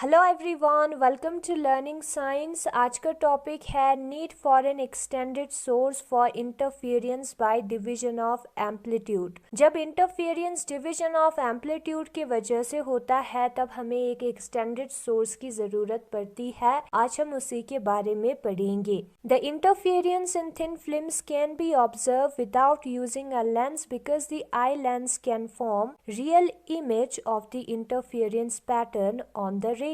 Hello everyone, welcome to learning science. आज का topic है need for an extended source for interference by division of amplitude. जब interference division of amplitude की वजह से होता है तब हमें एक एक्सटेंडेड सोर्स की जरूरत पड़ती है। आज हम उसी के बारे में पढ़ेंगे। The interference in thin films can be observe without using a lens because the eye lens can form real image of the interference pattern on the retina.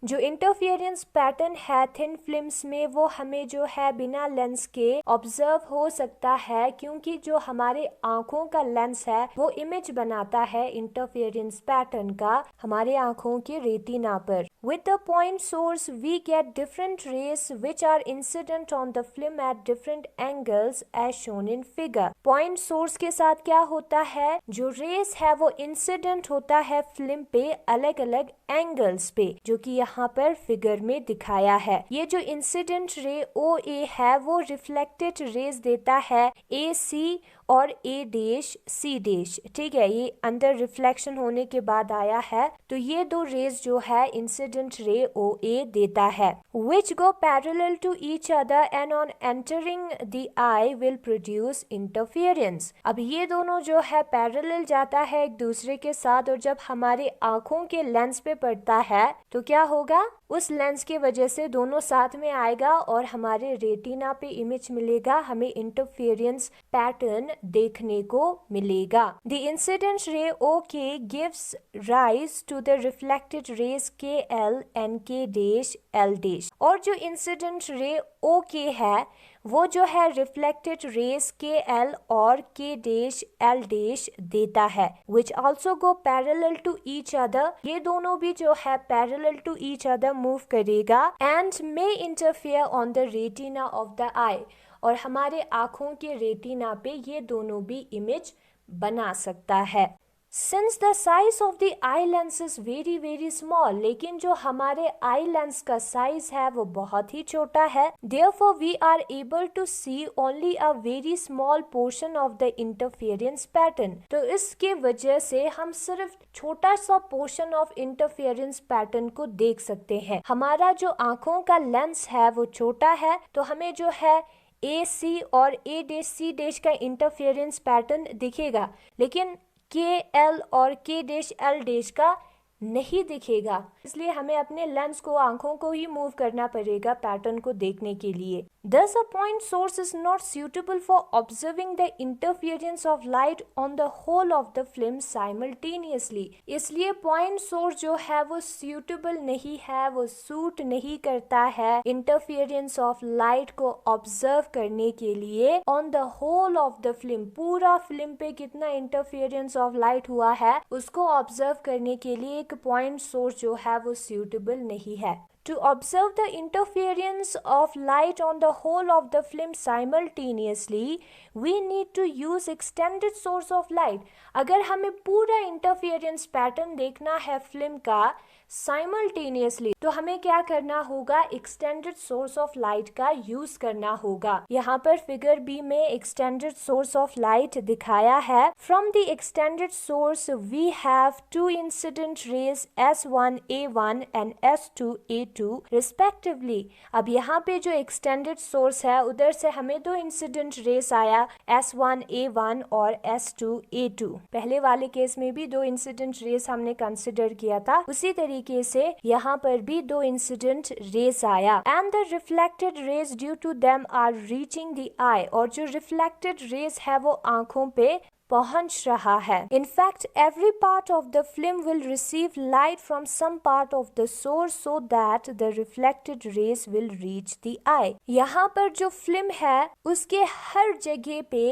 जो इंटरफेरेंस पैटर्न है थिन फिल्म्स में वो हमें जो है बिना lens के observe हो सकता है, क्योंकि जो हमारे आंखों का लेंस है वो इमेज बनाता है इंटरफेरेंस पैटर्न का हमारे आंखों के रेटिना पर। With the point source we get different rays which are incident on the film at different angles as shown in figure। Point source के साथ क्या होता है, जो रेस है वो इंसिडेंट होता है फिल्म पे अलग अलग एंगल्स पे, जो कि यहाँ पर फिगर में दिखाया है। ये जो इंसिडेंट रे ओ ए है वो रिफ्लेक्टेड रेस देता है ए सी और ए डैश सी डैश। ठीक है, ये अंदर रिफ्लेक्शन होने के बाद आया है, तो ये दो रेज जो है इंसिडेंट रे ओ ए देता है। Which go parallel to each other and on entering the eye will produce interference. अब ये दोनों जो है पैरेलल जाता है एक दूसरे के साथ, और जब हमारे आंखों के लेंस पे पड़ता है तो क्या होगा, उस लेंस की वजह से दोनों साथ में आएगा और हमारे रेटिना पे इमेज मिलेगा, हमें इंटरफेरेंस पैटर्न देखने को मिलेगा। The incident ray O K gives rise to the reflected rays K L and K dash L dash. और जो इंसिडेंट रे ओ के है वो जो है रिफ्लेक्टेड रेज के एल और के डैश एल डैश देता है, which also go parallel to each other. ये दोनों भी जो है parallel to each other move करेगा and may interfere on the retina of the eye. और हमारे आंखों के रेटिना पे ये दोनों भी इमेज बना सकता है। Since the size of the eye lens is very very small, लेकिन जो हमारे आई लेंस का साइज है वो बहुत ही छोटा है, therefore we are able to see only a very small portion of the interference pattern. तो इसके वजह से हम सिर्फ छोटा सा पोर्शन ऑफ इंटरफेरेंस पैटर्न को देख सकते हैं। हमारा जो आंखों का लेंस है वो छोटा है, तो हमें जो है ए सी और ए डैश सी डैश का इंटरफेरेंस पैटर्न दिखेगा, लेकिन के एल और के डैश एल डैश का नहीं दिखेगा। इसलिए हमें अपने लेंस को, आंखों को ही मूव करना पड़ेगा पैटर्न को देखने के लिए। Thus a point source is not suitable for observing the interference of light on the whole of the film simultaneously। इसलिए point source जो है वो suitable नहीं है, वो suit नहीं करता है interference of light को observe करने के लिए on the whole of the film। पूरा film पे कितना interference of light हुआ है उसको observe करने के लिए एक point source जो है वो suitable नहीं है। To observe the interference of light on the whole of the film simultaneously, we need to use extended source of light। अगर हमें पूरा interference pattern देखना है फिल्म का simultaneously, तो हमें क्या करना होगा, extended source of light का यूज करना होगा। यहाँ पर फिगर बी में extended source of light दिखाया है। From the extended source we have two incident rays S1A1 and S2A2 respectively। अब यहाँ पे जो extended source है उधर से हमें दो incident rays आया S1A1 और S2A2। पहले वाले केस में भी दो incident rays हमने कंसिडर किया था, उसी तरीके से यहाँ पर भी दो इंसिडेंट रेस आया। And the reflected rays due to them are reaching the eye. और जो रिफ्लेक्टेड रेस है वो आंखों पे पहुंच रहा है। In fact, every part of the film will receive light from some part of the source so that the reflected rays will reach the eye। यहाँ पर जो फिल्म है उसके हर जगह पे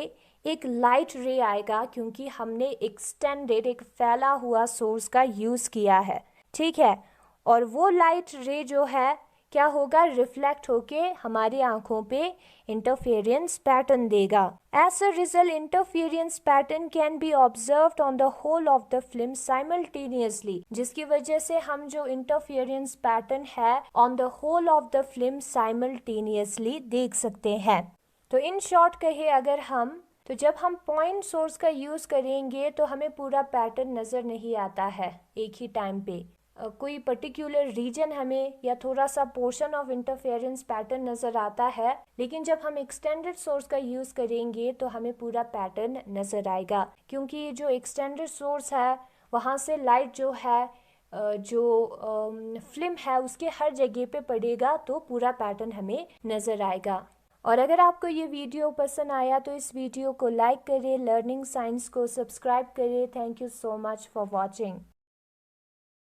एक लाइट रे आएगा, क्योंकि हमने एक्सटेंडेड, एक फैला हुआ सोर्स का यूज किया है। ठीक है, और वो लाइट रे जो है क्या होगा, रिफ्लेक्ट होके हमारी आंखों पे इंटरफेरेंस पैटर्न देगा। As a result interference pattern can be observed on the whole of the film simultaneously, जिसकी वजह से हम जो इंटरफेरेंस पैटर्न है on the whole of the film simultaneously देख सकते हैं। तो इन शॉर्ट कहे अगर हम, तो जब हम पॉइंट सोर्स का यूज करेंगे तो हमें पूरा पैटर्न नजर नहीं आता है एक ही टाइम पे। कोई पर्टिकुलर रीजन हमें या थोड़ा सा पोर्शन ऑफ इंटरफेरेंस पैटर्न नज़र आता है, लेकिन जब हम एक्सटेंडेड सोर्स का यूज़ करेंगे तो हमें पूरा पैटर्न नज़र आएगा, क्योंकि जो एक्सटेंडेड सोर्स है वहाँ से लाइट जो है जो फिल्म है उसके हर जगह पे पड़ेगा, तो पूरा पैटर्न हमें नज़र आएगा। और अगर आपको ये वीडियो पसंद आया तो इस वीडियो को लाइक करें, लर्निंग साइंस को सब्सक्राइब करें। Thank you so much for watching.